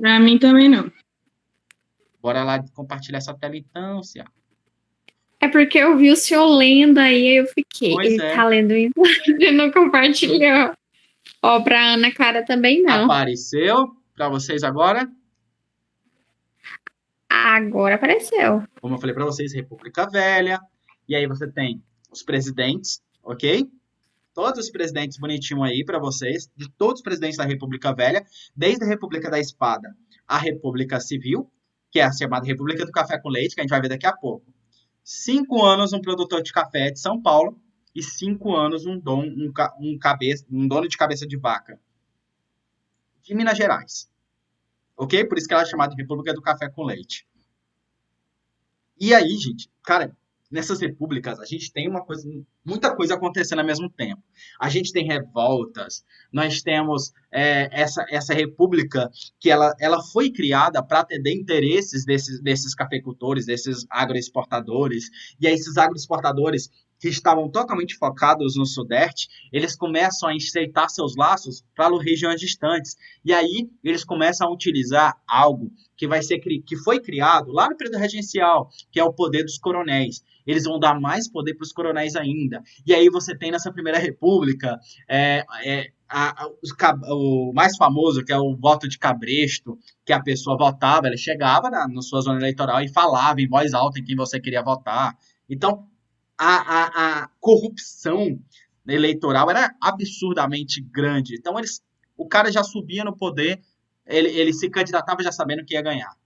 Pra mim também não. Bora lá compartilhar essa tela então, Cia. É porque eu vi o senhor lendo aí, eu fiquei. Pois Ele é. tá lendo isso e não compartilhou. Ó, pra Ana Clara também não. Apareceu para vocês agora? Agora apareceu. Como eu falei para vocês, República Velha. E aí você tem os presidentes, ok? Todos os presidentes bonitinho aí para vocês, de todos os presidentes da República Velha, desde a República da Espada à República Civil, que é a chamada República do Café com Leite, que a gente vai ver daqui a pouco. 5 anos um produtor de café de São Paulo e 5 anos um dono de cabeça de vaca de Minas Gerais, ok? Por isso que ela é chamada de República do Café com Leite. E aí, gente, cara, nessas repúblicas a gente tem muita coisa acontecendo ao mesmo tempo. A gente tem revoltas, nós temos essa república que ela foi criada para atender interesses desses cafeicultores, desses agroexportadores. E aí esses agroexportadores que estavam totalmente focados no Sudeste, eles começam a estreitar seus laços para regiões distantes. E aí eles começam a utilizar algo que foi criado lá no período regencial, que é o poder dos coronéis. Eles vão dar mais poder para os coronéis ainda. E aí você tem nessa Primeira República o mais famoso, que é o voto de cabresto, que a pessoa votava, ela chegava na sua zona eleitoral e falava em voz alta em quem você queria votar. Então, a corrupção eleitoral era absurdamente grande. Então, o cara já subia no poder, ele se candidatava já sabendo que ia ganhar,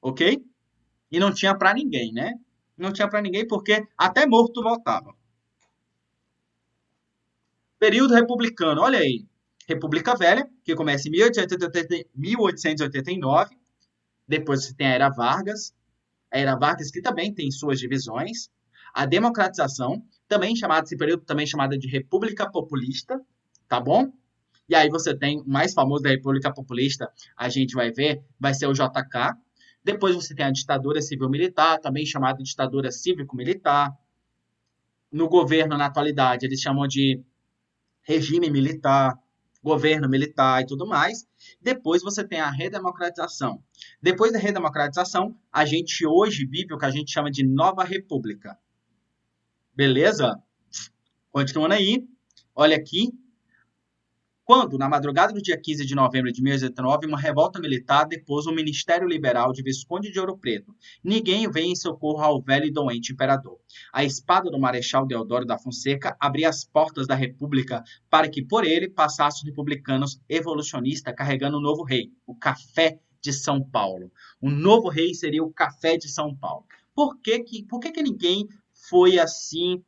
ok? E não tinha para ninguém, né? Não tinha para ninguém porque até morto votava. Período republicano, olha aí. República Velha, que começa em 1889. Depois você tem a Era Vargas. A Era Vargas, que também tem suas divisões. A democratização, também chamada, esse período também chamada de República Populista, tá bom? E aí você tem o mais famoso da República Populista, a gente vai ver, vai ser o JK. Depois você tem a ditadura civil-militar, também chamada de ditadura cívico-militar. No governo, na atualidade, eles chamam de regime militar, governo militar e tudo mais. Depois você tem a redemocratização. Depois da redemocratização, a gente hoje vive o que a gente chama de nova república. Beleza? Continuando aí. Olha aqui. Quando, na madrugada do dia 15 de novembro de 1889, uma revolta militar depôs o Ministério Liberal de Visconde de Ouro Preto. Ninguém veio em socorro ao velho e doente imperador. A espada do Marechal Deodoro da Fonseca abria as portas da República para que por ele passassem os republicanos evolucionistas carregando o novo rei, o Café de São Paulo. O novo rei seria o Café de São Paulo. Por que ninguém foi assim?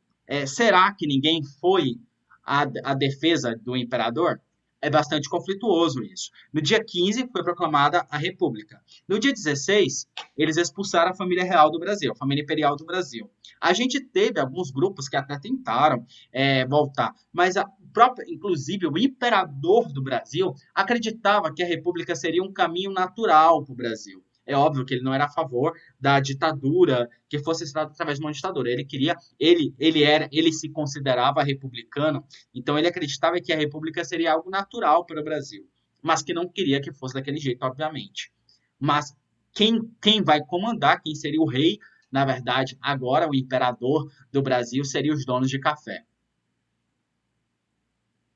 Será que ninguém foi a defesa do imperador? É bastante conflituoso isso. No dia 15 foi proclamada a República. No dia 16, eles expulsaram a família real do Brasil, a família imperial do Brasil. A gente teve alguns grupos que até tentaram voltar, mas inclusive o imperador do Brasil acreditava que a República seria um caminho natural para o Brasil. É óbvio que ele não era a favor da ditadura que fosse instaurada através de uma ditadura. Ele se considerava republicano, então ele acreditava que a república seria algo natural para o Brasil, mas que não queria que fosse daquele jeito, obviamente. Mas quem vai comandar, quem seria o rei, na verdade, agora o imperador do Brasil, seria os donos de café.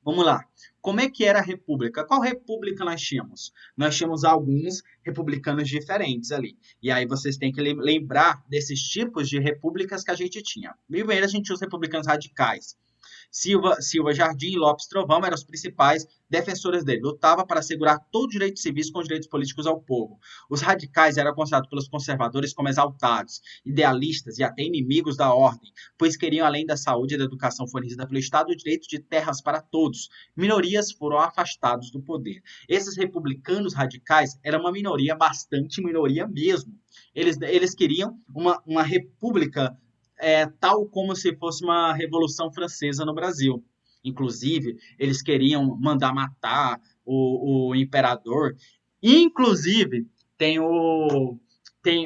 Vamos lá. Como é que era a república? Qual república nós tínhamos? Nós tínhamos alguns republicanos diferentes ali. E aí vocês têm que lembrar desses tipos de repúblicas que a gente tinha. Primeiro a gente tinha os republicanos radicais. Silva Jardim e Lopes Trovão eram os principais defensores dele. Lutava para assegurar todos os direitos civis com os direitos políticos ao povo. Os radicais eram considerados pelos conservadores como exaltados, idealistas e até inimigos da ordem, pois queriam, além da saúde e da educação fornecida pelo Estado, o direito de terras para todos. Minorias foram afastados do poder. Esses republicanos radicais eram uma minoria, bastante minoria mesmo. Eles queriam uma república tal como se fosse uma Revolução Francesa no Brasil. Inclusive, eles queriam mandar matar o imperador. Inclusive, tem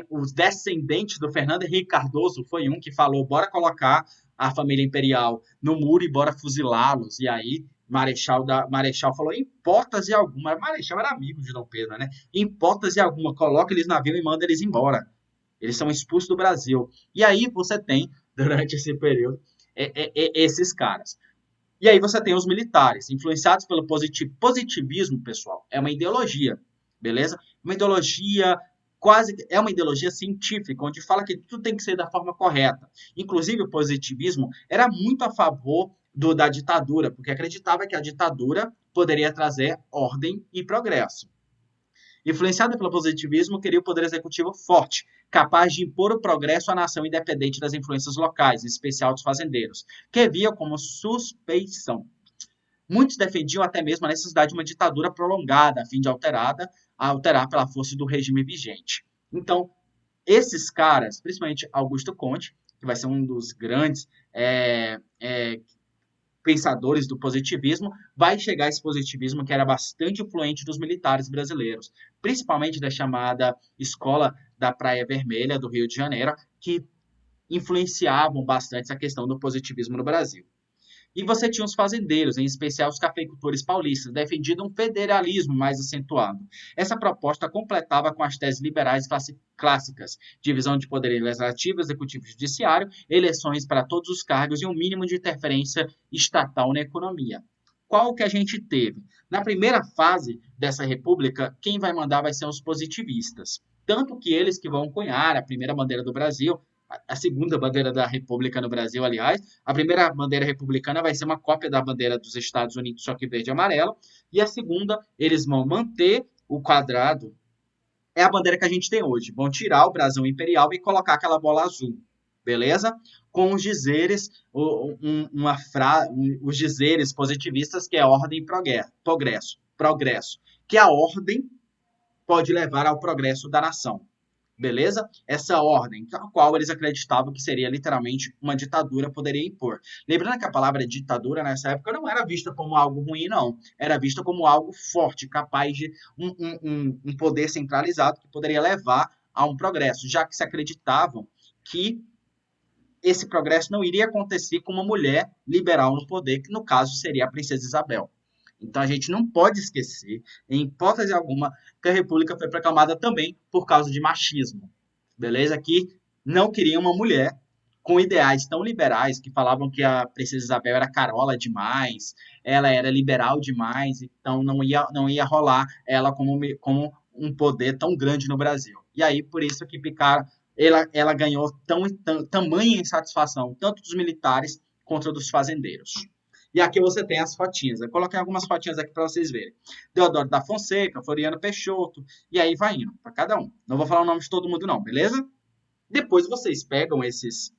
os descendentes do Fernando Henrique Cardoso, foi um que falou, bora colocar a família imperial no muro e bora fuzilá-los. E aí Marechal falou, em hipótese alguma, Marechal era amigo de Dom Pedro, né? Em hipótese alguma, coloca eles no navio e manda eles embora. Eles são expulsos do Brasil. E aí você tem, durante esse período, esses caras. E aí você tem os militares, influenciados pelo positivismo, pessoal. É uma ideologia, beleza? Uma ideologia é uma ideologia científica, onde fala que tudo tem que ser da forma correta. Inclusive, o positivismo era muito a favor da ditadura, porque acreditava que a ditadura poderia trazer ordem e progresso. Influenciado pelo positivismo, queria o poder executivo forte, capaz de impor o progresso à nação independente das influências locais, em especial dos fazendeiros, que via como suspeição. Muitos defendiam até mesmo a necessidade de uma ditadura prolongada, a fim de alterar pela força do regime vigente. Então, esses caras, principalmente Augusto Conte, que vai ser um dos grandes pensadores do positivismo, vai chegar esse positivismo que era bastante influente dos militares brasileiros, principalmente da chamada Escola da Praia Vermelha, do Rio de Janeiro, que influenciavam bastante essa questão do positivismo no Brasil. E você tinha os fazendeiros, em especial os cafeicultores paulistas, defendendo um federalismo mais acentuado. Essa proposta completava com as teses liberais clássicas, divisão de poder legislativo, executivo e judiciário, eleições para todos os cargos e um mínimo de interferência estatal na economia. Qual que a gente teve? Na primeira fase dessa república, quem vai mandar vai ser os positivistas. Tanto que eles que vão cunhar a primeira bandeira do Brasil, a segunda bandeira da República no Brasil, aliás. A primeira bandeira republicana vai ser uma cópia da bandeira dos Estados Unidos, só que verde e amarelo. E a segunda, eles vão manter o quadrado. É a bandeira que a gente tem hoje. Vão tirar o brasão imperial e colocar aquela bola azul. Beleza? Com os dizeres, os dizeres positivistas, que é ordem e progresso. Que a ordem pode levar ao progresso da nação. Beleza? Essa ordem, a qual eles acreditavam que seria literalmente uma ditadura, poderia impor. Lembrando que a palavra ditadura nessa época não era vista como algo ruim, não. Era vista como algo forte, capaz de um poder centralizado que poderia levar a um progresso, já que se acreditavam que esse progresso não iria acontecer com uma mulher liberal no poder, que no caso seria a princesa Isabel. Então a gente não pode esquecer, em hipótese alguma, que a República foi proclamada também por causa de machismo. Beleza? Que não queria uma mulher com ideais tão liberais, que falavam que a princesa Isabel era carola demais, ela era liberal demais, então não ia rolar ela como um poder tão grande no Brasil. E aí, por isso que ela ganhou tamanha insatisfação, tanto dos militares quanto dos fazendeiros. E aqui você tem as fotinhas. Eu coloquei algumas fotinhas aqui para vocês verem. Deodoro da Fonseca, Floriano Peixoto, e aí vai indo, para cada um. Não vou falar o nome de todo mundo, não, beleza? Depois vocês pegam esses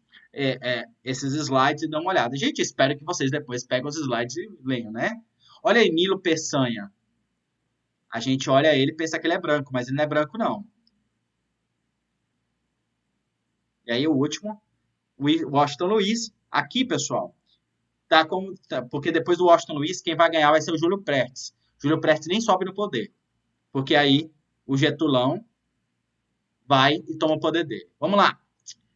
slides e dão uma olhada. Gente, espero que vocês depois peguem os slides e leiam, né? Olha aí, Nilo Peçanha. A gente olha ele e pensa que ele é branco, mas ele não é branco, não. E aí o último, Washington Luiz. Aqui, pessoal, porque depois do Washington Luiz, quem vai ganhar vai ser o Júlio Prestes. Júlio Prestes nem sobe no poder, porque aí o Getulão vai e toma o poder dele. Vamos lá.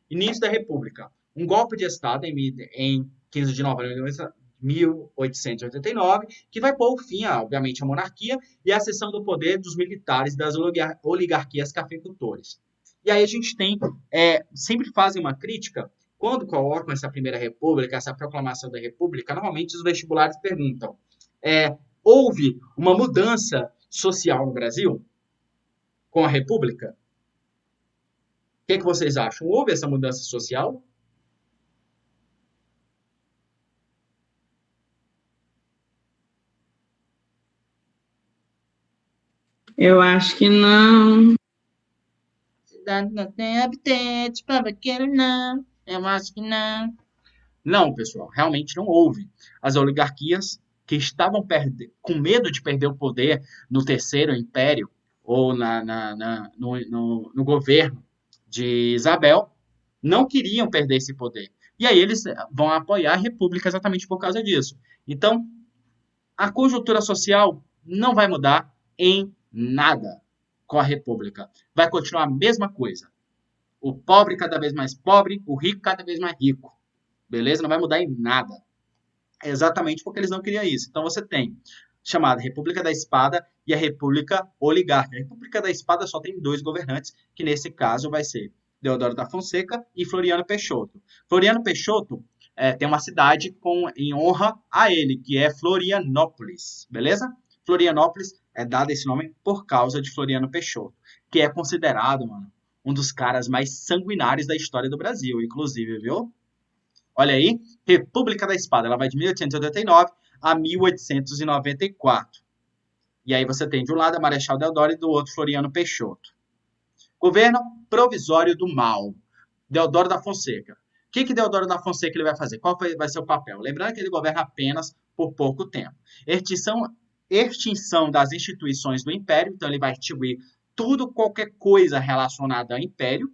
Início da República. Um golpe de Estado em 15 de novembro de 1889, que vai pôr fim, obviamente, à monarquia e à cessão do poder dos militares das oligarquias cafeicultores. E aí a gente tem, sempre fazem uma crítica, quando colocam essa primeira república, essa proclamação da república, normalmente os vestibulares perguntam, houve uma mudança social no Brasil com a república? O que vocês acham? Houve essa mudança social? Eu acho que não. Cidade não tem habitantes, babaqueiro não. Eu acho que não. Não, pessoal, realmente não houve. As oligarquias que estavam com medo de perder o poder no Terceiro Império ou no governo de Isabel, não queriam perder esse poder. E aí eles vão apoiar a República exatamente por causa disso. Então, a conjuntura social não vai mudar em nada com a República. Vai continuar a mesma coisa. O pobre cada vez mais pobre, o rico cada vez mais rico. Beleza? Não vai mudar em nada. Exatamente porque eles não queriam isso. Então você tem chamada República da Espada e a República Oligárquica. A República da Espada só tem dois governantes, que nesse caso vai ser Deodoro da Fonseca e Floriano Peixoto. Floriano Peixoto tem uma cidade em honra a ele, que é Florianópolis, beleza? Florianópolis é dado esse nome por causa de Floriano Peixoto, que é considerado, mano, um dos caras mais sanguinários da história do Brasil, inclusive, viu? Olha aí, República da Espada, ela vai de 1889 a 1894. E aí você tem de um lado a Marechal Deodoro e do outro Floriano Peixoto. Governo provisório do mal, Deodoro da Fonseca. O que Deodoro da Fonseca ele vai fazer? Qual vai ser o papel? Lembrando que ele governa apenas por pouco tempo. Extinção das instituições do Império, então ele vai extinguir tudo, qualquer coisa relacionada ao Império,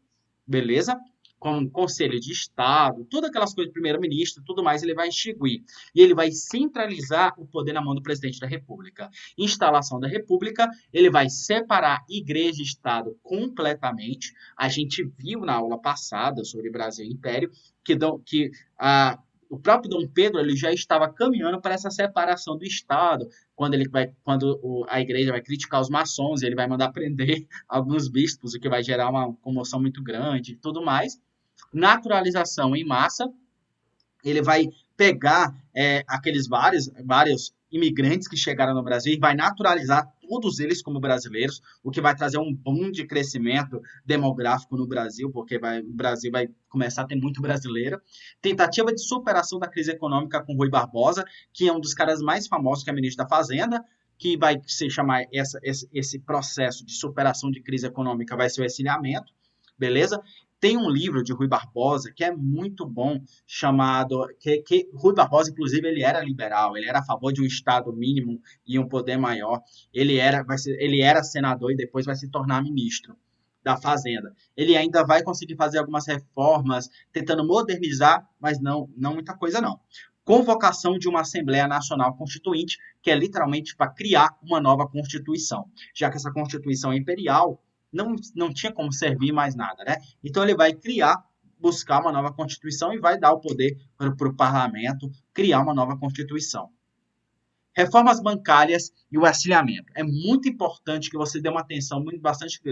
beleza? Como Conselho de Estado, todas aquelas coisas, primeiro-ministro, tudo mais, ele vai extinguir. E ele vai centralizar o poder na mão do presidente da República. Instalação da República, ele vai separar igreja e Estado completamente. A gente viu na aula passada sobre Brasil e Império que o próprio Dom Pedro ele já estava caminhando para essa separação do Estado, quando a igreja vai criticar os maçons, ele vai mandar prender alguns bispos, o que vai gerar uma comoção muito grande e tudo mais. Naturalização em massa, ele vai pegar aqueles vários imigrantes que chegaram no Brasil e vai naturalizar todos eles como brasileiros, o que vai trazer um boom de crescimento demográfico no Brasil, porque o Brasil vai começar a ter muito brasileiro. Tentativa de superação da crise econômica com Rui Barbosa, que é um dos caras mais famosos, que é ministro da Fazenda, que vai se chamar esse processo de superação de crise econômica, vai ser o exiliamento, beleza? Tem um livro de Rui Barbosa que é muito bom, chamado... Rui Barbosa, inclusive, ele era liberal, ele era a favor de um Estado mínimo e um poder maior. Ele era senador e depois vai se tornar ministro da Fazenda. Ele ainda vai conseguir fazer algumas reformas, tentando modernizar, mas não muita coisa não. Convocação de uma Assembleia Nacional Constituinte, que é literalmente para criar uma nova Constituição, já que essa Constituição imperial não tinha como servir mais nada, né? Então ele vai buscar uma nova Constituição e vai dar o poder para o parlamento criar uma nova Constituição. Reformas bancárias e o auxiliamento. É muito importante que você dê uma atenção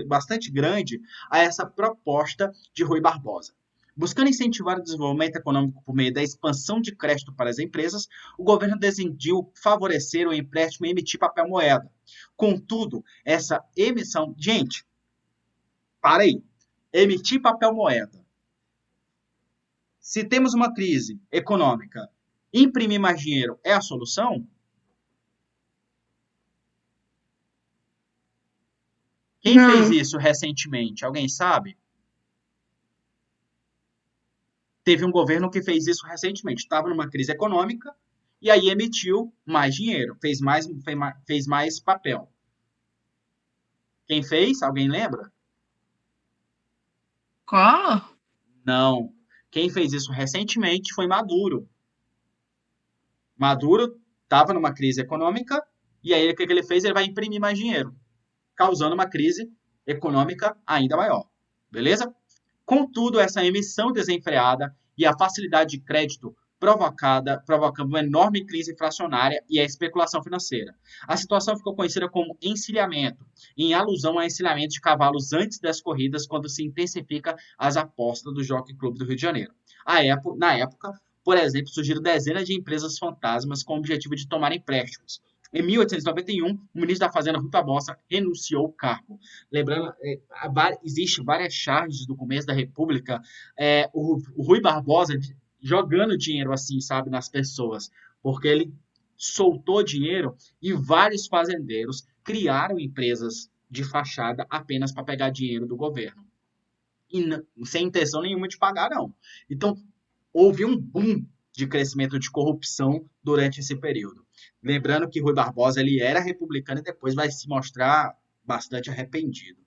bastante grande a essa proposta de Rui Barbosa. Buscando incentivar o desenvolvimento econômico por meio da expansão de crédito para as empresas, o governo decidiu favorecer o empréstimo e emitir papel moeda. Contudo, essa emissão... Gente, para aí. Emitir papel moeda. Se temos uma crise econômica, imprimir mais dinheiro é a solução? Quem fez isso recentemente? Alguém sabe? Teve um governo que fez isso recentemente. Estava numa crise econômica e aí emitiu mais dinheiro, fez mais papel. Quem fez? Alguém lembra? Qual? Não. Quem fez isso recentemente foi Maduro. Maduro estava numa crise econômica e aí o que ele fez? Ele vai imprimir mais dinheiro, causando uma crise econômica ainda maior. Beleza? Contudo, essa emissão desenfreada e a facilidade de crédito provocando uma enorme crise inflacionária e a especulação financeira. A situação ficou conhecida como encilhamento, em alusão ao encilhamento de cavalos antes das corridas, quando se intensifica as apostas do Jockey Club do Rio de Janeiro. Na época, por exemplo, surgiram dezenas de empresas fantasmas com o objetivo de tomar empréstimos. Em 1891, o ministro da Fazenda, Rui Barbosa, renunciou ao cargo. Lembrando, existe várias charges do começo da República. O Rui Barbosa jogando dinheiro assim, sabe, nas pessoas, porque ele soltou dinheiro e vários fazendeiros criaram empresas de fachada apenas para pegar dinheiro do governo. E sem intenção nenhuma de pagar, não. Então, houve um boom de crescimento de corrupção durante esse período. Lembrando que Rui Barbosa ele era republicano e depois vai se mostrar bastante arrependido.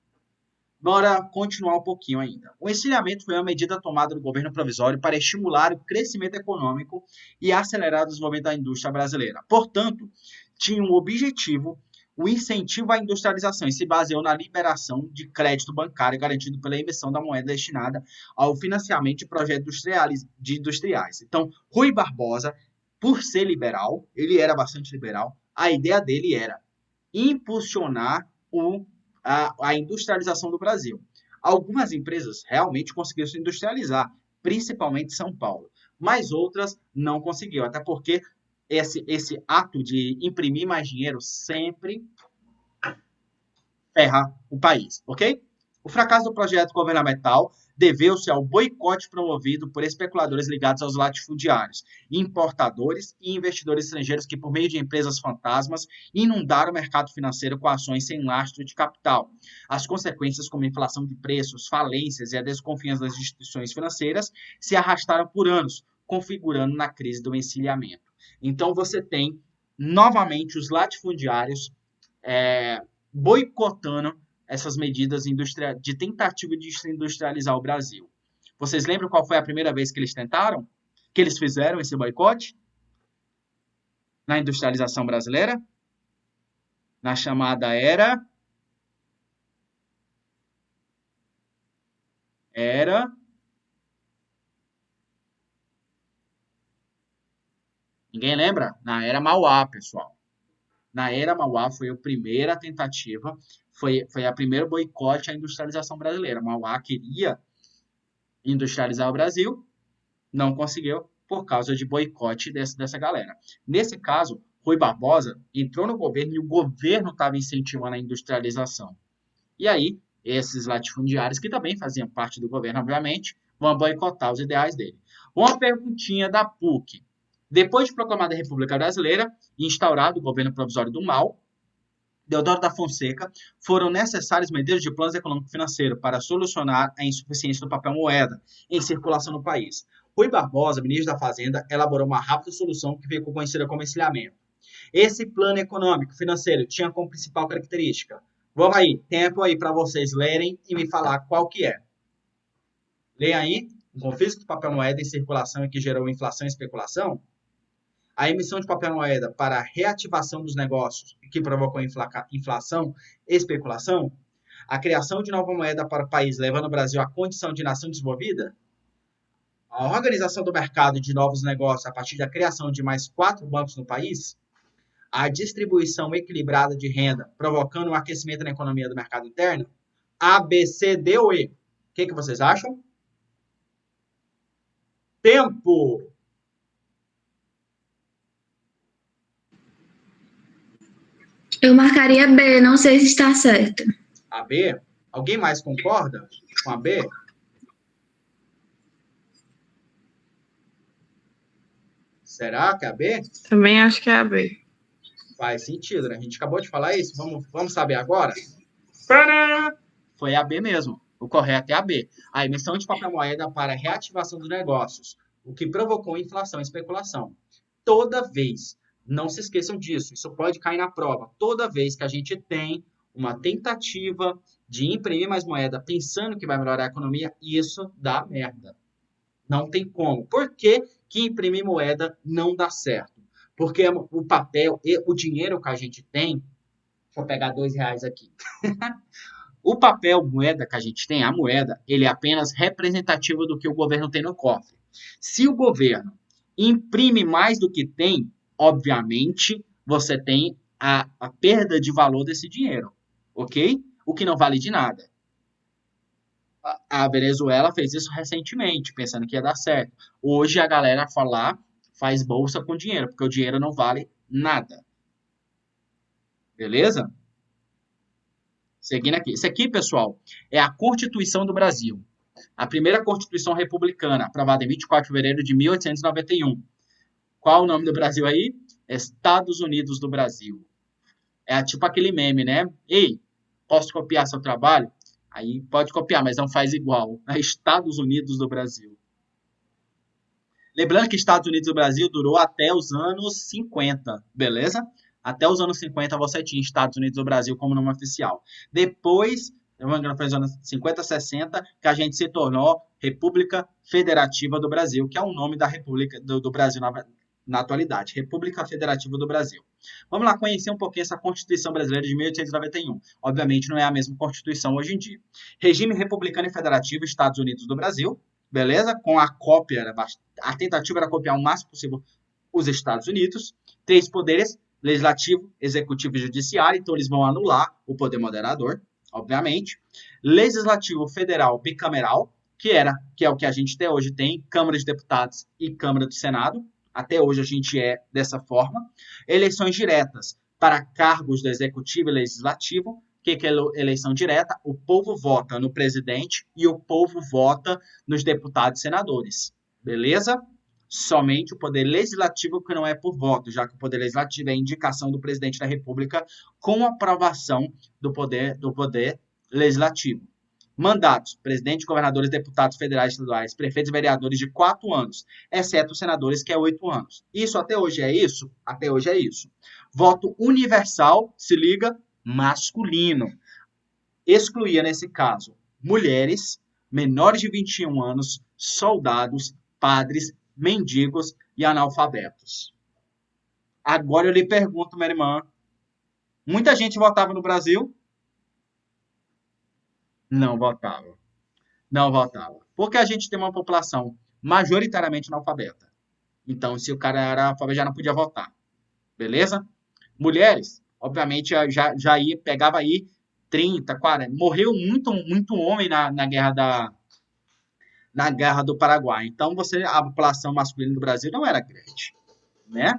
Bora continuar um pouquinho ainda. O encilhamento foi uma medida tomada no governo provisório para estimular o crescimento econômico e acelerar o desenvolvimento da indústria brasileira. Portanto, tinha um objetivo, o incentivo à industrialização, e se baseou na liberação de crédito bancário garantido pela emissão da moeda destinada ao financiamento de projetos industriais. Então, Rui Barbosa, por ser liberal, ele era bastante liberal, a ideia dele era impulsionar a industrialização do Brasil. Algumas empresas realmente conseguiram se industrializar, principalmente São Paulo, mas outras não conseguiram, até porque esse ato de imprimir mais dinheiro sempre ferra o país, ok? O fracasso do projeto governamental deveu-se ao boicote promovido por especuladores ligados aos latifundiários, importadores e investidores estrangeiros que, por meio de empresas fantasmas, inundaram o mercado financeiro com ações sem lastro de capital. As consequências, como inflação de preços, falências e a desconfiança das instituições financeiras, se arrastaram por anos, configurando na crise do encilhamento. Então, você tem novamente os latifundiários boicotando essas medidas de tentativa de industrializar o Brasil. Vocês lembram qual foi a primeira vez que eles tentaram? Que eles fizeram esse boicote? Na industrialização brasileira? Na chamada era Ninguém lembra? Na era Mauá, pessoal. Na era Mauá foi a primeira tentativa, foi a primeira boicote à industrialização brasileira. Mauá queria industrializar o Brasil, não conseguiu por causa de boicote dessa galera. Nesse caso, Rui Barbosa entrou no governo e o governo estava incentivando a industrialização. E aí, esses latifundiários, que também faziam parte do governo, obviamente, vão boicotar os ideais dele. Uma perguntinha da PUC. Depois de proclamada a República Brasileira e instaurado o governo provisório do MAU, Deodoro da Fonseca, foram necessárias medidas de plano econômico-financeiro para solucionar a insuficiência do papel moeda em circulação no país. Rui Barbosa, ministro da Fazenda, elaborou uma rápida solução que ficou conhecida como encilhamento. Esse plano econômico-financeiro tinha como principal característica. Vamos aí, tempo aí para vocês lerem e me falar qual que é. Leia aí, o confisco do papel moeda em circulação e que gerou inflação e especulação. A emissão de papel moeda para a reativação dos negócios, que provocou inflação e especulação, a criação de nova moeda para o país, levando o Brasil à condição de nação desenvolvida, a organização do mercado de novos negócios a partir da criação de mais 4 bancos no país, a distribuição equilibrada de renda, provocando um aquecimento na economia do mercado interno, A, B, C, D ou E. O que vocês acham? Tempo! Eu marcaria B, não sei se está certo. A B? Alguém mais concorda com a B? Será que é a B? Também acho que é a B. Faz sentido, né? A gente acabou de falar isso. Vamos saber agora? Foi a B mesmo. O correto é a B. A emissão de papel moeda para a reativação dos negócios, o que provocou inflação e especulação. Toda vez, não se esqueçam disso, isso pode cair na prova. Toda vez que a gente tem uma tentativa de imprimir mais moeda pensando que vai melhorar a economia, isso dá merda. Não tem como. Por que imprimir moeda não dá certo? Porque o papel e o dinheiro que a gente tem, deixa eu pegar R$2 aqui. O papel moeda que a gente tem, a moeda, ele é apenas representativo do que o governo tem no cofre. Se o governo imprime mais do que tem, obviamente, você tem a perda de valor desse dinheiro, ok? O que não vale de nada. A Venezuela fez isso recentemente, pensando que ia dar certo. Hoje a galera faz bolsa com dinheiro, porque o dinheiro não vale nada. Beleza? Seguindo aqui. Isso aqui, pessoal, é a Constituição do Brasil. A primeira Constituição republicana, aprovada em 24 de fevereiro de 1891. Qual o nome do Brasil aí? Estados Unidos do Brasil. É tipo aquele meme, né? Ei, posso copiar seu trabalho? Aí pode copiar, mas não faz igual. É Estados Unidos do Brasil. Lembrando que Estados Unidos do Brasil durou até os anos 50, beleza? Até os anos 50 você tinha Estados Unidos do Brasil como nome oficial. Depois, eu não me engano, foi nos anos 50, 60, que a gente se tornou República Federativa do Brasil, que é o nome da República do Brasil na atualidade, República Federativa do Brasil. Vamos lá conhecer um pouquinho essa Constituição Brasileira de 1891. Obviamente não é a mesma Constituição hoje em dia. Regime republicano e federativo, Estados Unidos do Brasil, beleza? Com a cópia, a tentativa era copiar o máximo possível os Estados Unidos, 3 poderes, legislativo, executivo e judiciário, então eles vão anular o poder moderador, obviamente. Legislativo federal bicameral, que é o que a gente até hoje tem, Câmara de Deputados e Câmara do Senado, até hoje a gente é dessa forma. Eleições diretas para cargos do executivo e legislativo. O que é eleição direta? O povo vota no presidente e o povo vota nos deputados e senadores. Beleza? Somente o poder legislativo que não é por voto, já que o poder legislativo é indicação do presidente da República com aprovação do poder legislativo. Mandatos: presidente, governadores, deputados federais, estaduais, prefeitos e vereadores de 4 anos, exceto os senadores, que é 8 anos. Isso até hoje é isso? Até hoje é isso. Voto universal, se liga, masculino. Excluía, nesse caso, mulheres, menores de 21 anos, soldados, padres, mendigos e analfabetos. Agora eu lhe pergunto, minha irmã, muita gente votava no Brasil? Não votava. Não votava. Porque a gente tem uma população majoritariamente analfabeta. Então, se o cara era analfabeto, já não podia votar. Beleza? Mulheres, obviamente, já ia, pegava aí 30, 40. Morreu muito homem na guerra do Paraguai. Então, a população masculina do Brasil não era grande, né?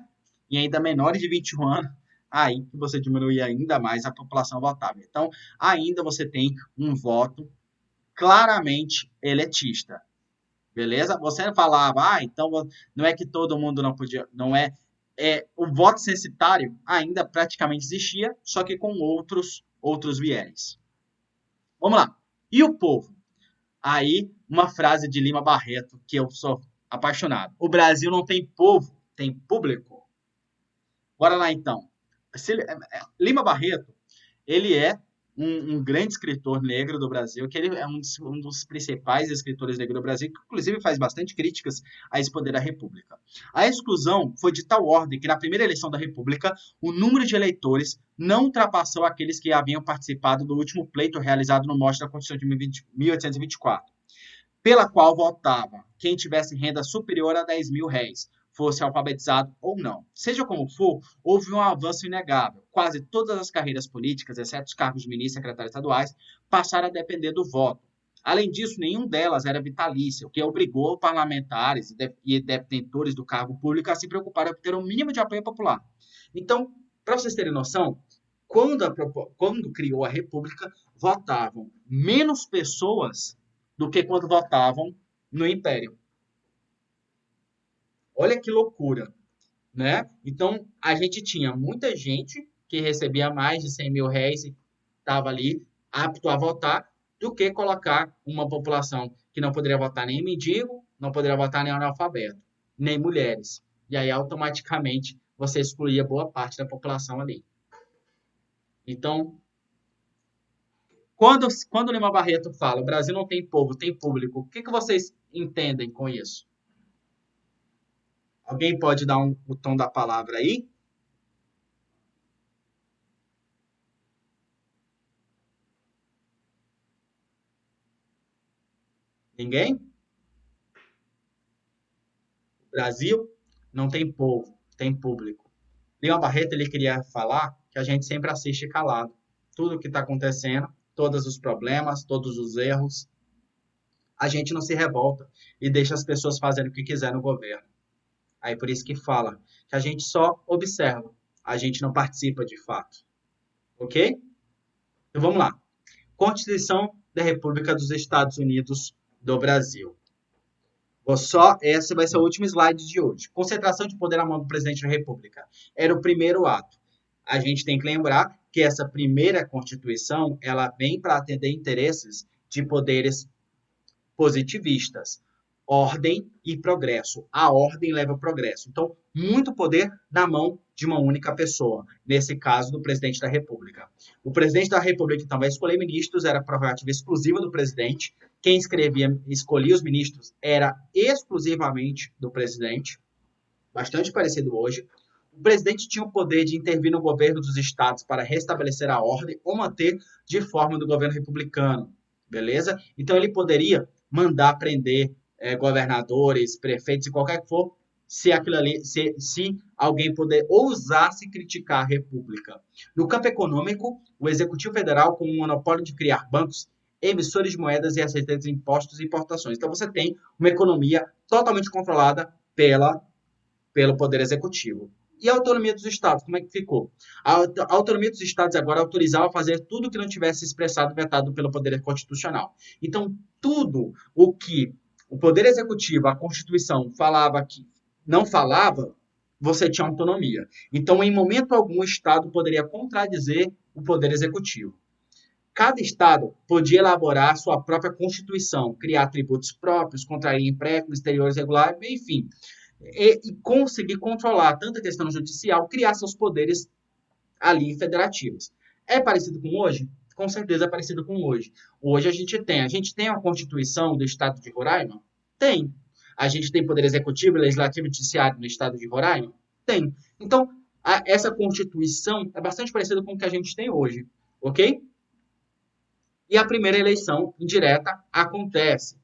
E ainda menores de 21 anos, aí que você diminui ainda mais a população votável. Então, ainda você tem um voto claramente elitista. Beleza? Você falava, então não é que todo mundo não podia, não é, o voto censitário ainda praticamente existia, só que com outros viés. Vamos lá. E o povo? Aí, uma frase de Lima Barreto, que eu sou apaixonado. O Brasil não tem povo, tem público. Bora lá, então. Lima Barreto, ele é um grande escritor negro do Brasil, que ele é um dos principais escritores negros do Brasil, que inclusive faz bastante críticas a esse poder da República. A exclusão foi de tal ordem que na primeira eleição da República, o número de eleitores não ultrapassou aqueles que haviam participado do último pleito realizado no mote da Constituição de 1824, pela qual votava quem tivesse renda superior a 10 mil réis, fosse alfabetizado ou não. Seja como for, houve um avanço inegável. Quase todas as carreiras políticas, exceto os cargos de ministro e secretários estaduais, passaram a depender do voto. Além disso, nenhum delas era vitalício, o que obrigou parlamentares e detentores do cargo público a se preocuparem em ter um mínimo de apoio popular. Então, para vocês terem noção, quando criou a República, votavam menos pessoas do que quando votavam no Império. Olha que loucura, né? Então, a gente tinha muita gente que recebia mais de 100 mil réis e estava ali apto a votar, do que colocar uma população que não poderia votar nem mendigo, não poderia votar nem analfabeto, nem mulheres. E aí, automaticamente, você excluía boa parte da população ali. Então, quando o Lima Barreto fala, o Brasil não tem povo, tem público, o que vocês entendem com isso? Alguém pode dar o tom da palavra aí? Ninguém? O Brasil não tem povo, tem público. Lima Barreto, ele queria falar que a gente sempre assiste calado. Tudo o que está acontecendo, todos os problemas, todos os erros, a gente não se revolta e deixa as pessoas fazerem o que quiser no governo. Aí por isso que fala que a gente só observa, a gente não participa de fato. Ok? Então vamos lá. Constituição da República dos Estados Unidos do Brasil. Esse vai ser o último slide de hoje. Concentração de poder na mão do presidente da República. Era o primeiro ato. A gente tem que lembrar que essa primeira Constituição, ela vem para atender interesses de poderes positivistas. Ordem e progresso. A ordem leva ao progresso. Então, muito poder na mão de uma única pessoa, nesse caso, do presidente da República. O presidente da República, então, vai escolher ministros, era prerrogativa exclusiva do presidente. Quem escolhia os ministros era exclusivamente do presidente, bastante parecido hoje. O presidente tinha o poder de intervir no governo dos estados para restabelecer a ordem ou manter de forma do governo republicano, beleza? Então, ele poderia mandar prender governadores, prefeitos e qualquer que for, se aquilo ali, se alguém puder ousasse criticar a República. No campo econômico, o Executivo Federal, com o monopólio de criar bancos, emissores de moedas e aceitantes de impostos e importações. Então, você tem uma economia totalmente controlada pelo Poder Executivo. E a autonomia dos Estados, como é que ficou? A autonomia dos Estados agora autorizava fazer tudo que não tivesse expressado vetado pelo Poder Constitucional. Então, tudo o que o Poder Executivo, a Constituição, falava que não falava, você tinha autonomia. Então, em momento algum, o Estado poderia contradizer o Poder Executivo. Cada Estado podia elaborar sua própria Constituição, criar tributos próprios, contrair empréstimos exteriores regulares, enfim, e conseguir controlar tanto a questão judicial, criar seus poderes ali federativos. É parecido com hoje? Com certeza é parecido com hoje. Hoje a gente tem a Constituição do Estado de Roraima? Tem. A gente tem poder executivo, legislativo e judiciário no Estado de Roraima? Tem. Então, essa Constituição é bastante parecida com o que a gente tem hoje, ok? E a primeira eleição indireta acontece.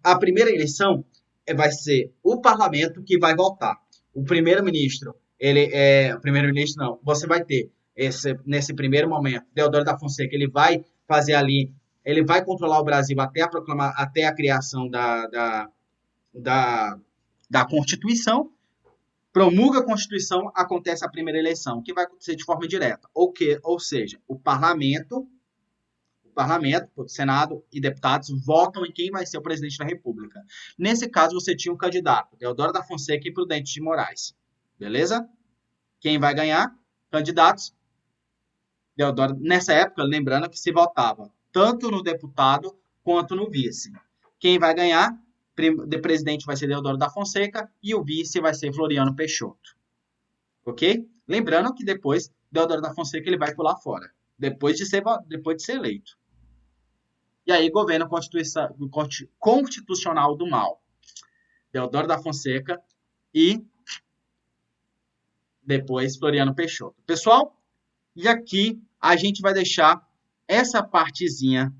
A primeira eleição vai ser o parlamento que vai votar. O primeiro-ministro, o primeiro-ministro não, você vai ter nesse primeiro momento, Deodoro da Fonseca, ele vai fazer ali, ele vai controlar o Brasil até a criação da Constituição, promulga a Constituição, acontece a primeira eleição, que vai acontecer de forma direta, ou seja, o parlamento, o Senado e deputados votam em quem vai ser o presidente da República. Nesse caso, você tinha um candidato, Deodoro da Fonseca e Prudente de Moraes. Beleza? Quem vai ganhar? Candidatos. Deodoro, nessa época, lembrando que se votava tanto no deputado quanto no vice. Quem vai ganhar? O presidente vai ser Deodoro da Fonseca e o vice vai ser Floriano Peixoto. Ok? Lembrando que depois, Deodoro da Fonseca ele vai pular fora. Depois de ser eleito. E aí, governo constitucional do mal. Deodoro da Fonseca e depois Floriano Peixoto. Pessoal, e aqui a gente vai deixar essa partezinha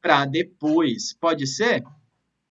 para depois. Pode ser?